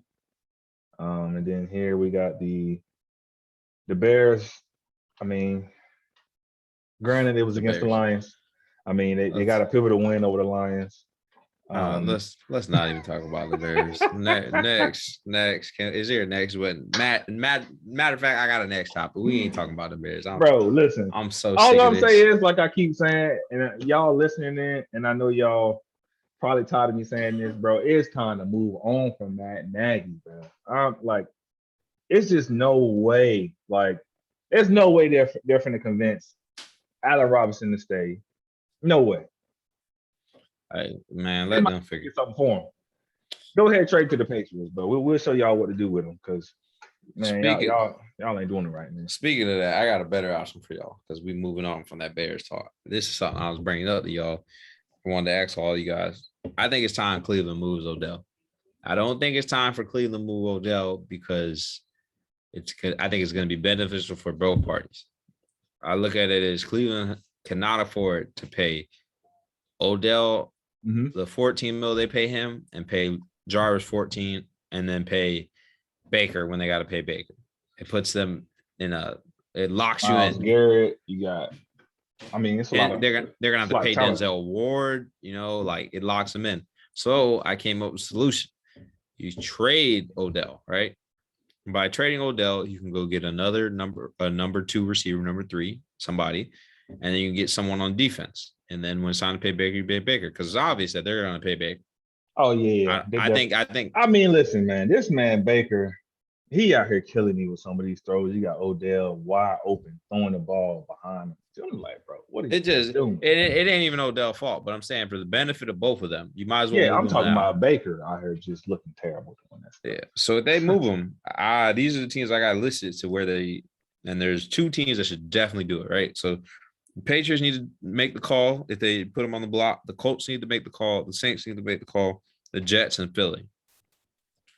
And then here we got the Bears. I mean, granted, it was against the Lions. I mean, they got a pivotal win over the Lions. Let's not even talk about the Bears. Next. Is there a next one? Matter of fact, I got a next topic. We ain't talking about the Bears. Bro, listen. I'm so all sick I'm of saying is, like I keep saying, and y'all listening in, and I know y'all probably tired of me saying this, bro. It's time to move on from Matt Nagy, bro. I'm like, it's just no way. Like, there's no way they're finna convince Allen Robinson to stay. No way. Hey, man, let them figure something for him. Go ahead, trade to the Patriots, but we'll show y'all what to do with them, because man, y'all ain't doing it right, man. Speaking of that, I got a better option for y'all, because we moving on from that Bears talk. This is something I was bringing up to y'all. I wanted to ask all you guys. I think it's time Cleveland moves Odell. I don't think it's time for Cleveland to move Odell, because I think it's going to be beneficial for both parties. I look at it as Cleveland cannot afford to pay Odell the 14 mil they pay him, and pay Jarvis 14, and then pay Baker when they got to pay Baker. It puts them it locks you in. Garrett, you got. I mean, it's a lot. They're gonna have to pay Denzel Ward. Like it locks them in. So I came up with a solution. You trade Odell, right? By trading Odell, you can go get a number 2 receiver, number 3, somebody, and then you can get someone on defense. And then when it's time to pay Baker, you pay Baker, because it's obvious that they're going to pay Baker. Oh yeah. I think. I mean, listen, man, this man Baker, he out here killing me with some of these throws. You got Odell wide open, throwing the ball behind him. I'm like, bro, what are you doing? It ain't even Odell's fault, but I'm saying for the benefit of both of them, you might as well. Yeah, I'm talking about Baker out here just looking terrible doing that stuff. Yeah, so if they move them, these are the teams I got listed to where and there's 2 teams that should definitely do it, right? So the Patriots need to make the call if they put them on the block. The Colts need to make the call. The Saints need to make the call. The Jets and Philly.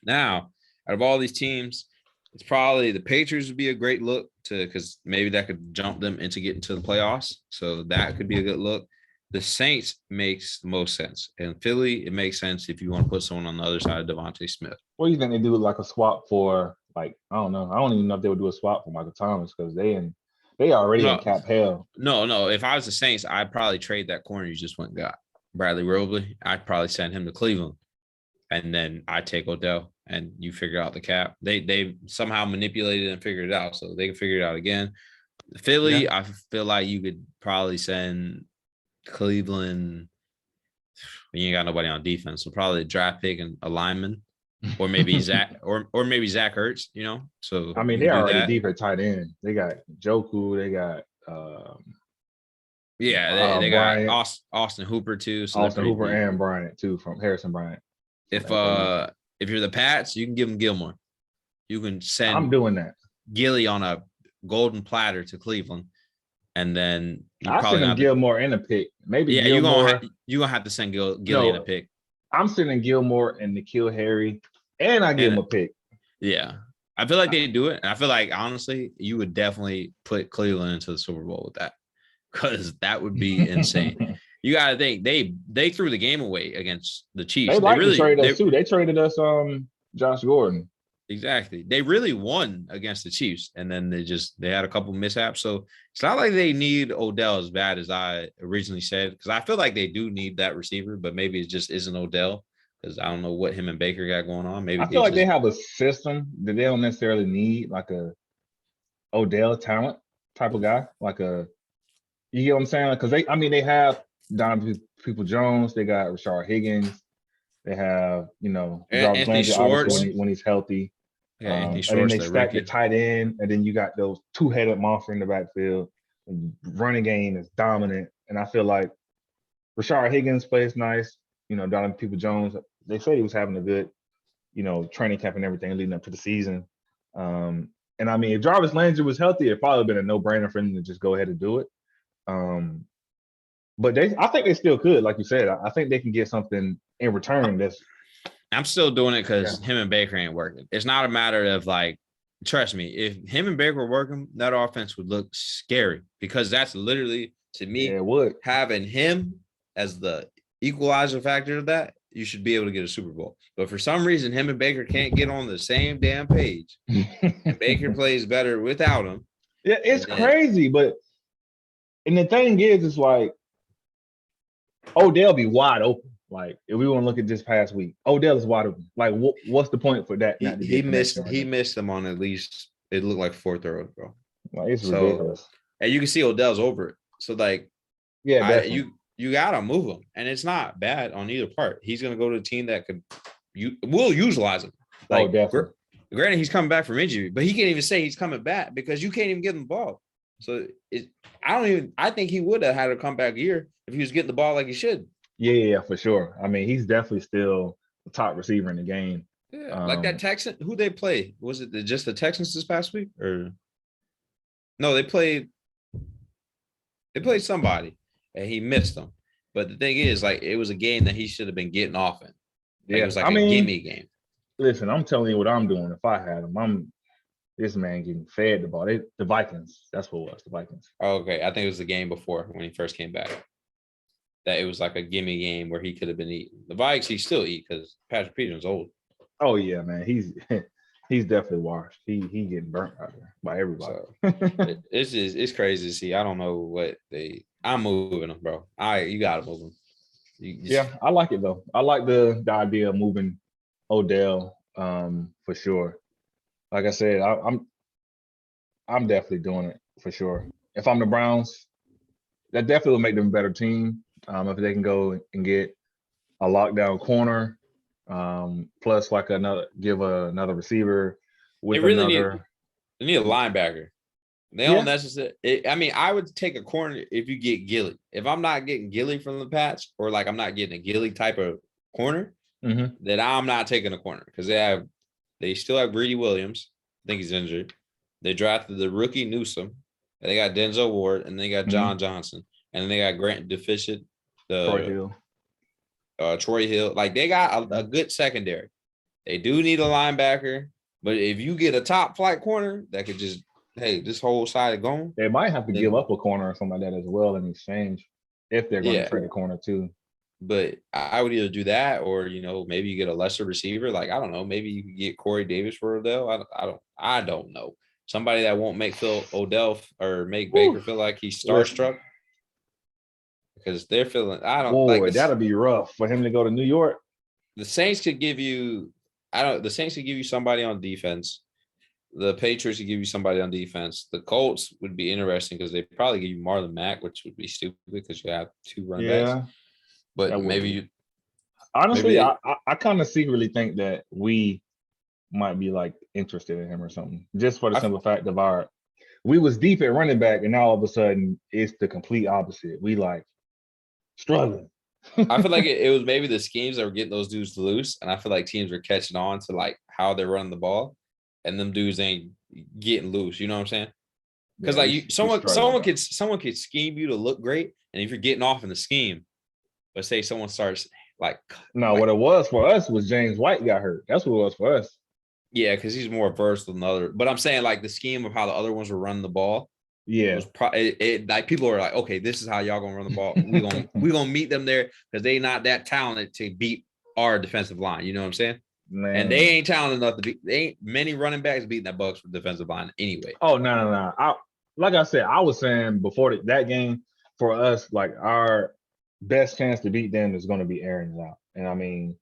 Now, out of all these teams, it's probably the Patriots would be a great look because maybe that could jump them into getting to the playoffs. So that could be a good look. The Saints makes the most sense. And Philly, it makes sense if you want to put someone on the other side of Devontae Smith. What do you think they do, like a swap for, like, I don't know. I don't even know if they would do a swap for Michael Thomas, because they already in cap hell. No. If I was the Saints, I'd probably trade that corner you just went and got. Bradley Roby. I'd probably send him to Cleveland. And then I take Odell and you figure out the cap. They somehow manipulated and figured it out, so they can figure it out again. Philly, yeah. I feel like you could probably send Cleveland. You ain't got nobody on defense, so probably a draft pick and a lineman, or maybe Zach or maybe Zach Ertz. So I mean, they're already deep at tight end. They got Joku. They got they got Austin Hooper too. So Austin Hooper and Bryant too, from Harrison Bryant. If you're the Pats, you can give him Gilmore. You can send I'm doing that. Gilly on a golden platter to Cleveland, and then I send him Gilmore in a pick. Maybe Gilmore. You're gonna have to send Gilly in a pick. I'm sending Gilmore and N'Keal Harry, and I give him a pick. Yeah. I feel like they do it. And I feel like, honestly, you would definitely put Cleveland into the Super Bowl with that, because that would be insane. You got to think they threw the game away against the Chiefs. They like to trade us too. They traded us Josh Gordon. Exactly. They really won against the Chiefs, and then they had a couple mishaps. So it's not like they need Odell as bad as I originally said, because I feel like they do need that receiver, but maybe it just isn't Odell, because I don't know what him and Baker got going on. Maybe I feel like they have a system that they don't necessarily need, like a Odell talent type of guy, you get what I'm saying? Because they have Donovan People-Jones, they got Rashard Higgins, they have Jarvis Landry obviously when he's healthy. Yeah, and then they stack the tight end, and then you got those two-headed monster in the backfield. Running game is dominant, and I feel like Rashard Higgins plays nice. Donovan People-Jones, they said he was having a good, training camp and everything leading up to the season. And if Jarvis Landry was healthy, it'd probably been a no-brainer for him to just go ahead and do it. But I think they still could, like you said. I think they can get something in return. I'm still doing it because him and Baker ain't working. It's not a matter of trust me, if him and Baker were working, that offense would look scary, because that's literally, to me, having him as the equalizer factor of that, you should be able to get a Super Bowl. But for some reason, him and Baker can't get on the same damn page. And Baker plays better without him. Yeah, it's crazy. And the thing is, it's like Odell be wide open. Like, if we want to look at this past week, Odell is wide open. Like, what's the point for that? He missed them on at least, it looked like 4 throws, bro. Like, it's ridiculous. And you can see Odell's over it. So, you gotta move him, and it's not bad on either part. He's gonna go to a team that will utilize him. Definitely. Granted, he's coming back from injury, but he can't even say he's coming back because you can't even give him the ball. So I think he would have had a comeback year if he was getting the ball like he should. Yeah, for sure. He's definitely still the top receiver in the game. Yeah, like that Texan, who they play? Was it just the Texans this past week, or no? They played somebody, and he missed them. But the thing is, it was a game that he should have been getting off in. It was a gimme game. Listen, I'm telling you what I'm doing. If I had him, this man getting fed the ball. The Vikings, that's what it was, the Vikings. Oh, okay, I think it was the game before when he first came back. That it was like a gimme game where he could have been eating. The Vikes, he still eat because Patrick Peterson's old. Oh yeah, man, he's definitely washed. He getting burnt out there by everybody. So, it's crazy to see. I don't know what I'm moving them, bro. You gotta move them. Yeah, I like it though. I like the idea of moving Odell for sure. Like I said, I'm definitely doing it for sure. If I'm the Browns, that definitely will make them a better team. If they can go and get a lockdown corner, plus another receiver with they need a linebacker. They don't necessarily. I would take a corner if you get Gilly. If I'm not getting Gilly from the Pats, or I'm not getting a Gilly type of corner, then I'm not taking a corner, because they still have Greedy Williams. I think he's injured. They drafted the rookie Newsome, and they got Denzel Ward, and they got John Johnson, and then they got Grant Deficient, Troy Hill. They got a good secondary. They do need a linebacker, but if you get a top flight corner that could just, this whole side gone, they might have to give up a corner or something like that as well in exchange, if they're going to trade a corner too. But I would either do that, or maybe you get a lesser receiver. I don't know, maybe you could get Corey Davis for Odell. I don't know, somebody that won't make Odell or make Baker feel like he's starstruck, because they're feeling. That'll be rough for him to go to New York. The Saints could give you. The Saints could give you somebody on defense. The Patriots could give you somebody on defense. The Colts would be interesting because they probably give you Marlon Mack, which would be stupid because you have 2 running backs. But maybe you. Honestly, I kind of secretly think that we might be interested in him or something, just for the simple fact of we was deep at running back, and now all of a sudden it's the complete opposite. We struggling. I feel like it was maybe the schemes that were getting those dudes loose, and I feel like teams were catching on to like how they're running the ball, and them dudes ain't getting loose. You know what I'm saying? Because like someone could scheme you to look great, and if you're getting off in the scheme, let's say someone starts like what it was for us was James White got hurt. That's what it was for us. Yeah, because he's more versed than the other. But I'm saying like the scheme of how the other ones were running the ball. Yeah, it was like people are like, okay, this is how y'all gonna run the ball. We gonna meet them there because they not that talented to beat our defensive line. You know what I'm saying? Man. And they ain't talented enough to beat. They ain't many running backs beating that Bucks for defensive line anyway. Oh no. Like I said, I was saying before that game for us, like our best chance to beat them is going to be Aaron's out, and I mean,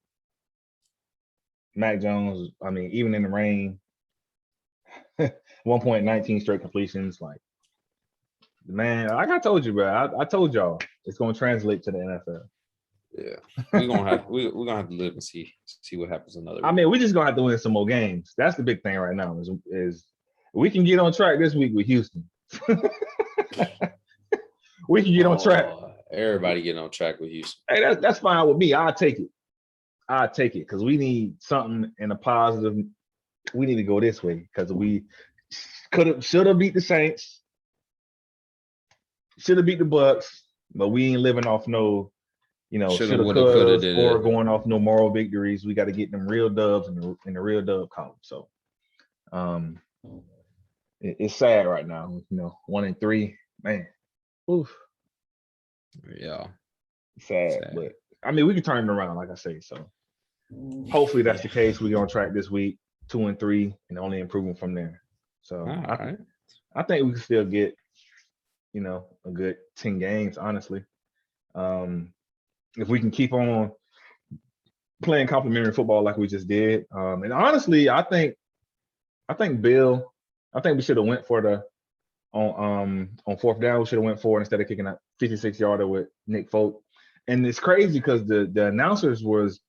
Mac Jones. I mean, even in the rain, 1.19 straight completions, like. Man, like I told you, bro. I told y'all it's gonna translate to the NFL. Yeah, we're gonna have to live and see what happens another week. I mean, we just gonna have to win some more games. That's the big thing right now. Is we can get on track this week with Houston. We can get on track. Everybody getting on track with Houston. Hey, that's fine with me. I'll take it because we need something in a positive. We need to go this way because we should have beat the Saints. Should have beat the Bucks, but we ain't living off no, shoulda, coulda, or going off no moral victories. We got to get them real dubs in the real dub column. So, it's sad right now. 1-3, man. Oof. Yeah. Sad, but I mean, we can turn it around, like I say. So, hopefully that's the case. We on track this week, 2-3, and only improving from there. So, I think we can still get. A good 10 games, honestly. If we can keep on playing complimentary football like we just did. And honestly, I think Bill, we should have went for on fourth down, we should have went for it instead of kicking a 56-yarder with Nick Folk. And it's crazy because the announcers was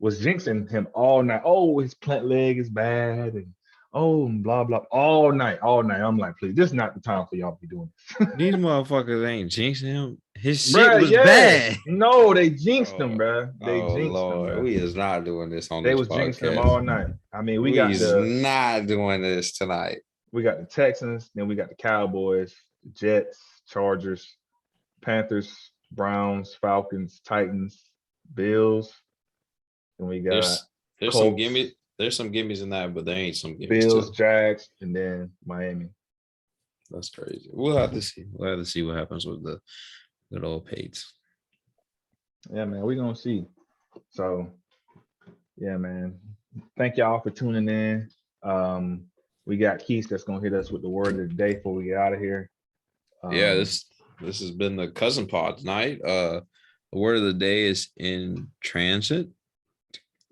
jinxing him all night. Oh, his plant leg is bad and blah blah all night. I'm like, please, this is not the time for y'all to be doing this. These motherfuckers ain't jinxing him. His shit was bad. No, they jinxed him, bro. They jinxed Lord. him. Bro. We is not doing this on they this was podcast. Jinxing him all night. I mean, we not doing this tonight. We got the Texans, then we got the Cowboys, the Jets, Chargers, Panthers, Browns, Falcons, Titans, Bills, and we got there's Colts, some gimme. There's some gimmies in that, but there ain't some gimmies. Bills, Jags, and then Miami. That's crazy. We'll have to see. We'll have to see what happens with the good old Pates. Yeah, man, we're gonna see. So, yeah, man. Thank y'all for tuning in. We got Keith that's gonna hit us with the word of the day before we get out of here. This has been the Cousin Pod tonight. The word of the day is in transit.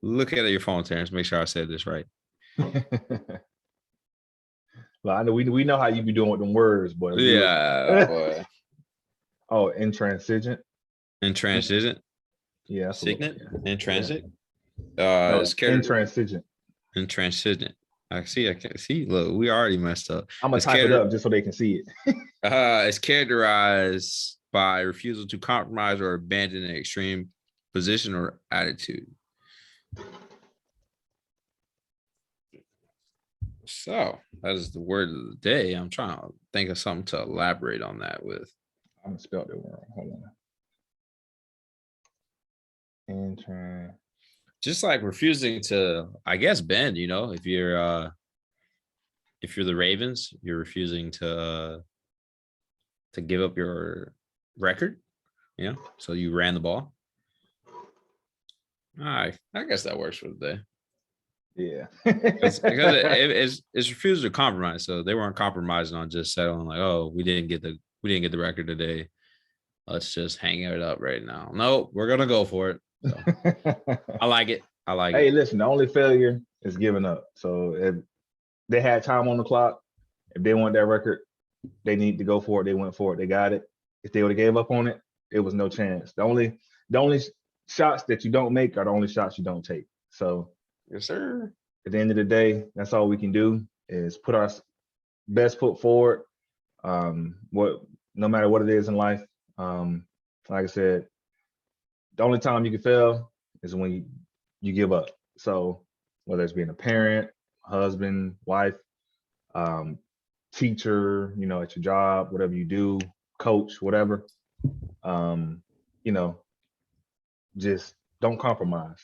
Look at your phone, Terrance. Make sure I said this right. Well, I know we know how you be doing with them words, boy. Yeah, boy. Oh, intransigent. Intransigent. Yeah. Signet. Intransit. No, it's intransigent. Intransigent. I can't see. Look, we already messed up. I'm gonna type it up just so they can see it. It's characterized by refusal to compromise or abandon an extreme position or attitude. So that is the word of the day. I'm trying to think of something to elaborate on that with. I haven't spelled it wrong. Hold on. Just like refusing to, I guess, bend. If you're the Ravens, you're refusing to give up your record. So you ran the ball. All right, I guess that works for the day. Yeah, because it's refused to compromise. So they weren't compromising on just settling like, oh, we didn't get the record today. Let's just hang it up right now. No, we're gonna go for it. So, I like it. Hey, listen, the only failure is giving up. So if they had time on the clock, if they want that record, they need to go for it. They went for it. They got it. If they would have gave up on it, it was no chance. The only shots that you don't make are the only shots you don't take. So. Yes, sir. At the end of the day, that's all we can do is put our best foot forward. No matter what it is in life. Like I said, the only time you can fail is when you give up. So whether it's being a parent, husband, wife, teacher, you know, at your job, whatever you do, coach, whatever, you know, just don't compromise.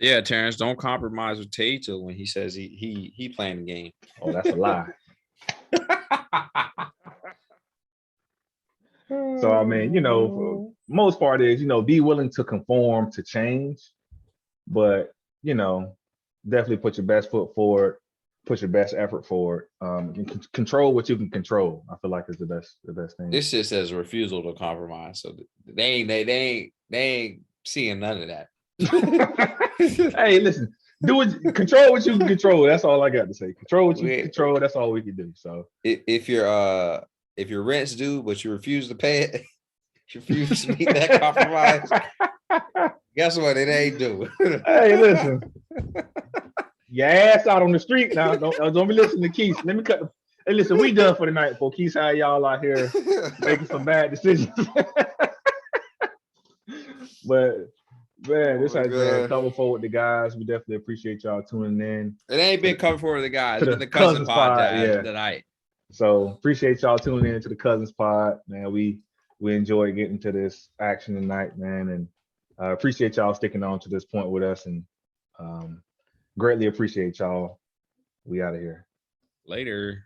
Yeah, Terrance, don't compromise with Tato when he says he playing the game. Oh, that's a lie. So I mean, you know, for most part is, you know, be willing to conform to change, but you know, definitely put your best foot forward, put your best effort forward. And control what you can control. I feel like is the best thing. This just says refusal to compromise. So they ain't seeing none of that. Hey, listen, control what you can control. That's all I got to say. Control what you can control. That's all we can do. So if your rent's due, but you refuse to pay it, you refuse to meet that compromise. Guess what? It ain't due. Hey, listen, your ass out on the street now. Don't be listening to Keith. Let me cut the. Hey, listen, we done for the night. For Keith, how y'all out here making some bad decisions. But man, this has been Cover Forward the guys. We definitely appreciate y'all tuning in. It ain't been Cover Forward the guys. It's been the Cousins Pod tonight. So appreciate y'all tuning in to the Cousins Pod, man. We enjoy getting to this action tonight, man, and appreciate y'all sticking on to this point with us, and greatly appreciate y'all. We out of here. Later.